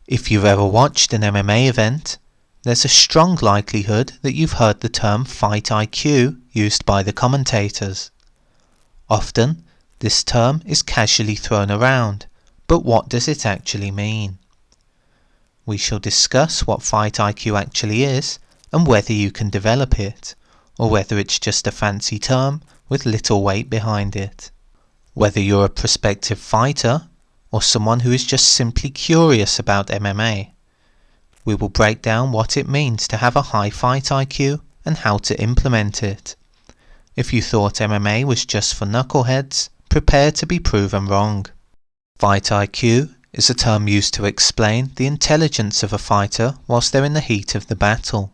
If you've ever watched an MMA event, there's a strong likelihood that you've heard the term fight IQ used by the commentators. Often, this term is casually thrown around, but what does it actually mean? We shall discuss what fight IQ actually is and whether you can develop it, or whether it's just a fancy term with little weight behind it. Whether you're a prospective fighter or someone who is just simply curious about MMA, we will break down what it means to have a high fight IQ and how to implement it. If you thought MMA was just for knuckleheads, prepare to be proven wrong. Fight IQ is a term used to explain the intelligence of a fighter whilst they're in the heat of the battle.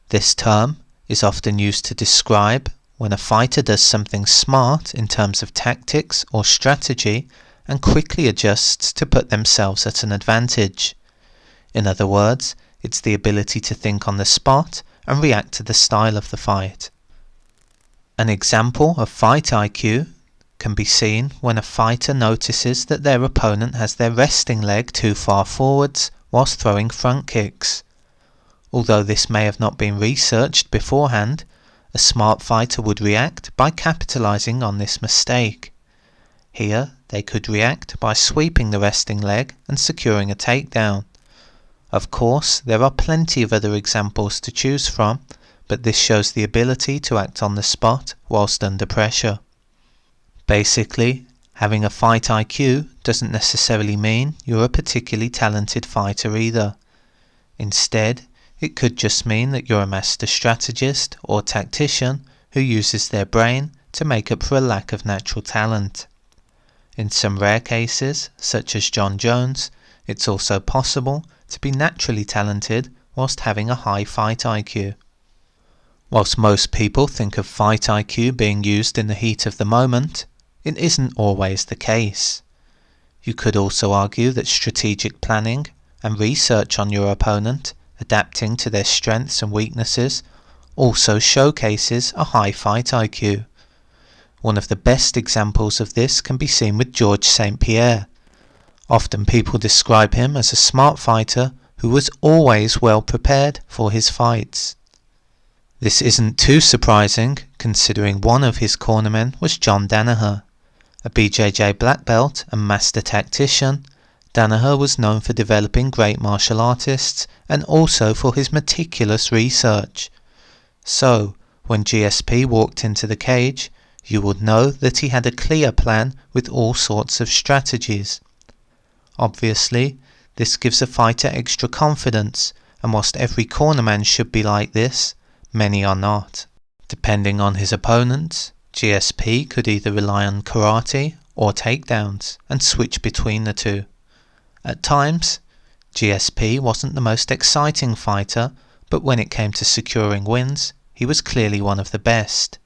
This term is often used to describe when a fighter does something smart in terms of tactics or strategy and quickly adjusts to put themselves at an advantage. In other words, it's the ability to think on the spot and react to the style of the fight. An example of fight IQ can be seen when a fighter notices that their opponent has their resting leg too far forwards whilst throwing front kicks. Although this may have not been researched beforehand, a smart fighter would react by capitalizing on this mistake. Here, they could react by sweeping the resting leg and securing a takedown. Of course, there are plenty of other examples to choose from, but this shows the ability to act on the spot whilst under pressure. Basically, having a fight IQ doesn't necessarily mean you're a particularly talented fighter either. Instead, it could just mean that you're a master strategist or tactician who uses their brain to make up for a lack of natural talent. In some rare cases, such as Jon Jones, it's also possible to be naturally talented whilst having a high fight IQ. Whilst most people think of fight IQ being used in the heat of the moment, it isn't always the case. You could also argue that strategic planning and research on your opponent, adapting to their strengths and weaknesses, also showcases a high fight IQ. One of the best examples of this can be seen with Georges St-Pierre. Often people describe him as a smart fighter who was always well prepared for his fights. This isn't too surprising considering one of his cornermen was John Danaher. A BJJ black belt and master tactician, Danaher was known for developing great martial artists and also for his meticulous research. So, when GSP walked into the cage, you would know that he had a clear plan with all sorts of strategies. Obviously, this gives a fighter extra confidence, and whilst every cornerman should be like this, many are not. Depending on his opponent, GSP could either rely on karate or takedowns and switch between the two. At times, GSP wasn't the most exciting fighter, but when it came to securing wins, he was clearly one of the best.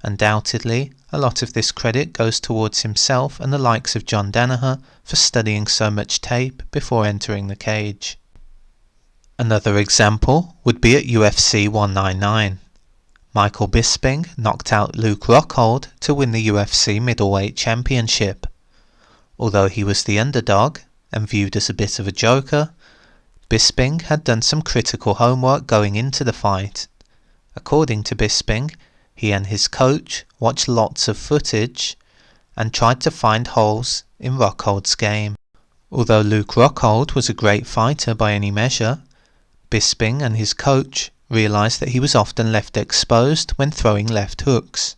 Undoubtedly, a lot of this credit goes towards himself and the likes of John Danaher for studying so much tape before entering the cage. Another example would be at UFC 199. Michael Bisping knocked out Luke Rockhold to win the UFC middleweight championship. Although he was the underdog and viewed as a bit of a joker, Bisping had done some critical homework going into the fight. According to Bisping, he and his coach watched lots of footage and tried to find holes in Rockhold's game. Although Luke Rockhold was a great fighter by any measure, Bisping and his coach realised that he was often left exposed when throwing left hooks.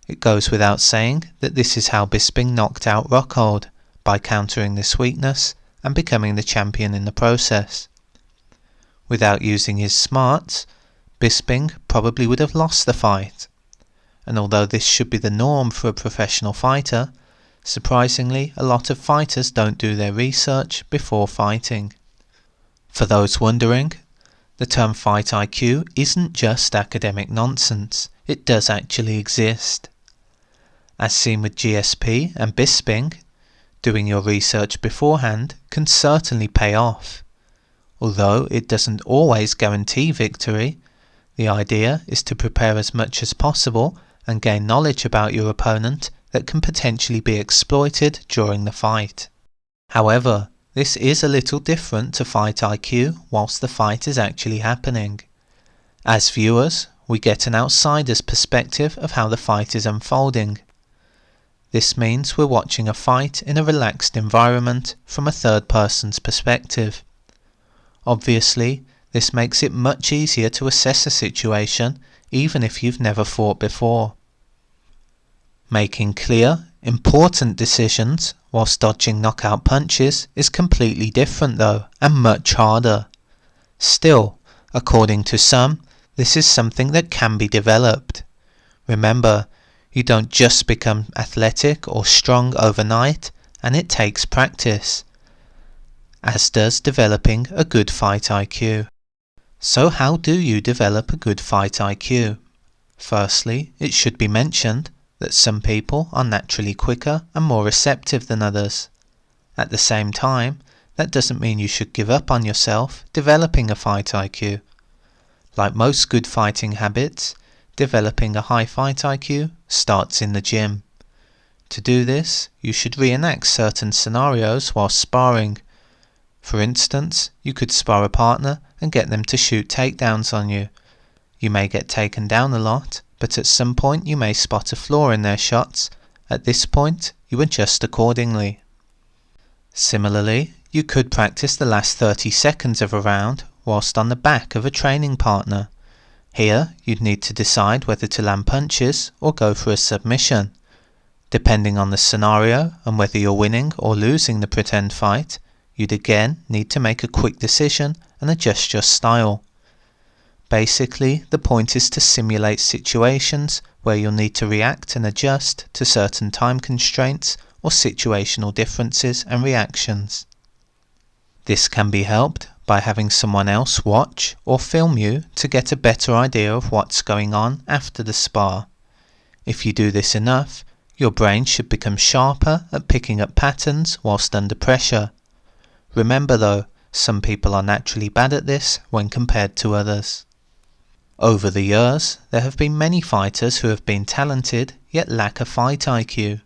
It goes without saying that this is how Bisping knocked out Rockhold, by countering this weakness and becoming the champion in the process. Without using his smarts, Bisping probably would have lost the fight. And although this should be the norm for a professional fighter, surprisingly a lot of fighters don't do their research before fighting. For those wondering, the term fight IQ isn't just academic nonsense, it does actually exist. As seen with GSP and Bisping, doing your research beforehand can certainly pay off. Although it doesn't always guarantee victory, the idea is to prepare as much as possible and gain knowledge about your opponent that can potentially be exploited during the fight. However, this is a little different to fight IQ whilst the fight is actually happening. As viewers, we get an outsider's perspective of how the fight is unfolding. This means we're watching a fight in a relaxed environment from a third person's perspective. Obviously, this makes it much easier to assess a situation even if you've never fought before. Making clear, important decisions whilst dodging knockout punches is completely different though, and much harder. Still, according to some, this is something that can be developed. Remember, you don't just become athletic or strong overnight, and it takes practice, as does developing a good fight IQ. So how do you develop a good fight IQ? Firstly, it should be mentioned that some people are naturally quicker and more receptive than others. At the same time, that doesn't mean you should give up on yourself developing a fight IQ. Like most good fighting habits, developing a high fight IQ starts in the gym. To do this, you should reenact certain scenarios while sparring. For instance, you could spar a partner and get them to shoot takedowns on you. You may get taken down a lot, but at some point you may spot a flaw in their shots. At this point, you adjust accordingly. Similarly, you could practice the last 30 seconds of a round whilst on the back of a training partner. Here, you'd need to decide whether to land punches or go for a submission. Depending on the scenario and whether you're winning or losing the pretend fight, you'd again need to make a quick decision and adjust your style. Basically, the point is to simulate situations where you'll need to react and adjust to certain time constraints or situational differences and reactions. This can be helped by having someone else watch or film you to get a better idea of what's going on after the spar. If you do this enough, your brain should become sharper at picking up patterns whilst under pressure. Remember though, some people are naturally bad at this when compared to others. Over the years, there have been many fighters who have been talented yet lack a fight IQ.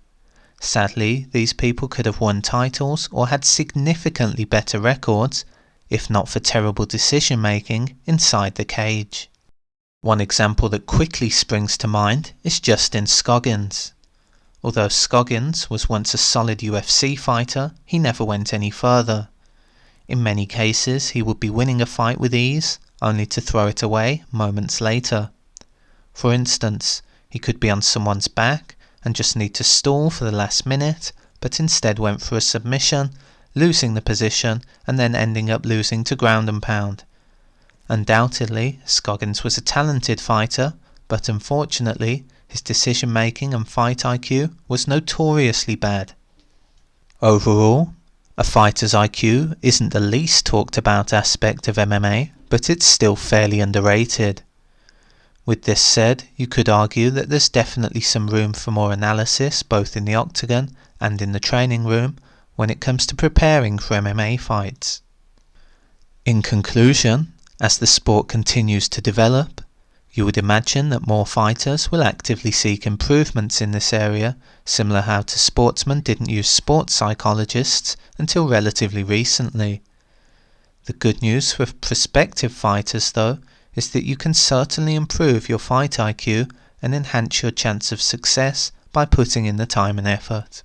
Sadly, these people could have won titles or had significantly better records, if not for terrible decision making inside the cage. One example that quickly springs to mind is Justin Scoggins. Although Scoggins was once a solid UFC fighter, he never went any further. In many cases, he would be winning a fight with ease, only to throw it away moments later. For instance, he could be on someone's back and just need to stall for the last minute, but instead went for a submission, losing the position and then ending up losing to ground and pound. Undoubtedly, Scoggins was a talented fighter, but unfortunately, his decision making and fight IQ was notoriously bad. Overall, a fighter's IQ isn't the least talked about aspect of MMA, but it's still fairly underrated. With this said, you could argue that there's definitely some room for more analysis both in the octagon and in the training room when it comes to preparing for MMA fights. In conclusion, as the sport continues to develop, you would imagine that more fighters will actively seek improvements in this area, similar how to sportsmen didn't use sports psychologists until relatively recently. The good news for prospective fighters though is that you can certainly improve your fight IQ and enhance your chance of success by putting in the time and effort.